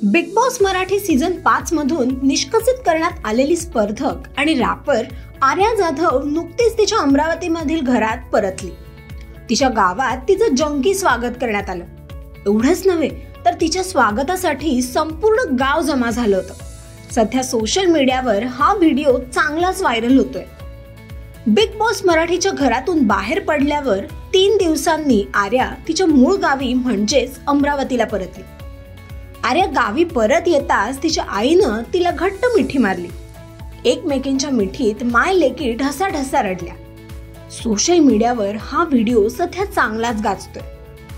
Big boss Marathi season 5 मधून निष्कासित करण्यात आलेली स्पर्धक आणि रॅपर आर्या जाधव नुकतीच तिच्या अमरावतीमधील घरात परतली। तिच्या गावात तिचं जंगी स्वागत करण्यात आलं। एवढंच नव्हे तर तिच्या स्वागतासाठी संपूर्ण गाव जमा झालं होतं। सध्या सोशल मीडियावर हा व्हिडिओ चांगलाच व्हायरल होतोय। बिग बॉस मराठीच्या घरातून बाहेर पडल्यावर 3 दिवसांनी आर्या तिच्या मूळ गावी म्हणजेच अमरावतीला परतली। आर्या गावी परत येताच तिच्या आईनं तिला घट्ट मिठी मारली। एकमेकींच्या मिठीत माय लेकी ढसाढसा रडल्या। सोशल मीडियावर हा व्हिडिओ सध्या चांगलाच गाजतोय।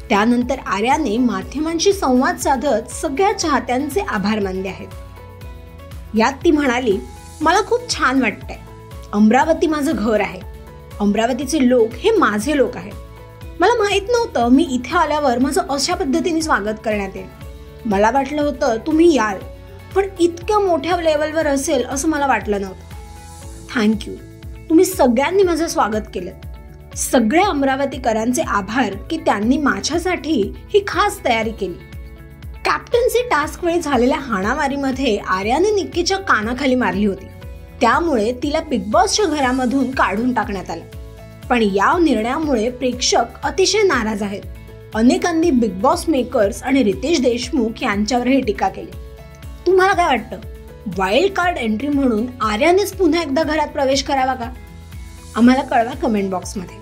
त्यानंतर आर्याने माध्यमांशी संवाद साधत सगळ्या चाहत्यांचे आभार मानले आहेत। यात ती म्हणाली, मला खूप छान वाटतंय। अमरावती माझं घर आहे। अमरावतीचे लोक हे माझे लोक आहेत। मला माहित नव्हतं मी इथे आल्यावर माझं अशा पद्धतीने स्वागत करण्यात येईल। मला वाटलं होतं तुम्ही याल, पण इतक्या मोठ्या लेवलवर असेल असं मला वाटलं नव्हतं। थँक्यू, तुम्ही सगळ्यांनी माझं स्वागत केलं। सगळ्या अमरावतीकरांचे आभार की त्यांनी माझ्यासाठी ही खास तयारी केली। कॅप्टन्सी टास्क वेळी झालेल्या हाणामारीमध्ये आर्याने निक्कीच्या कानाखाली मारली होती। त्यामुळे तिला बिग बॉसच्या घरामधून काढून टाकण्यात आलं। पण या निर्णयामुळे प्रेक्षक अतिशय नाराज आहेत। अनेकांनी बिग बॉस मेकर्स आणि रितेश देशमुख यांच्यावरही टीका केली। तुम्हाला काय वाटतं, वाईल्ड कार्ड एंट्री म्हणून आर्यानेच पुन्हा एकदा घरात प्रवेश करावा का? आम्हाला कळवा कमेंट बॉक्समध्ये।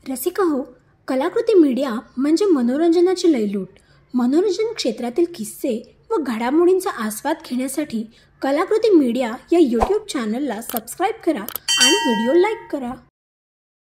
रसिका हो, कलाकृती मीडिया म्हणजे मनोरंजनाची लयलूट। मनोरंजन क्षेत्रातील किस्से व घडामोडींचा आस्वाद घेण्यासाठी कलाकृती मीडिया या YouTube चॅनलला सबस्क्राईब करा आणि व्हिडिओ लाईक करा।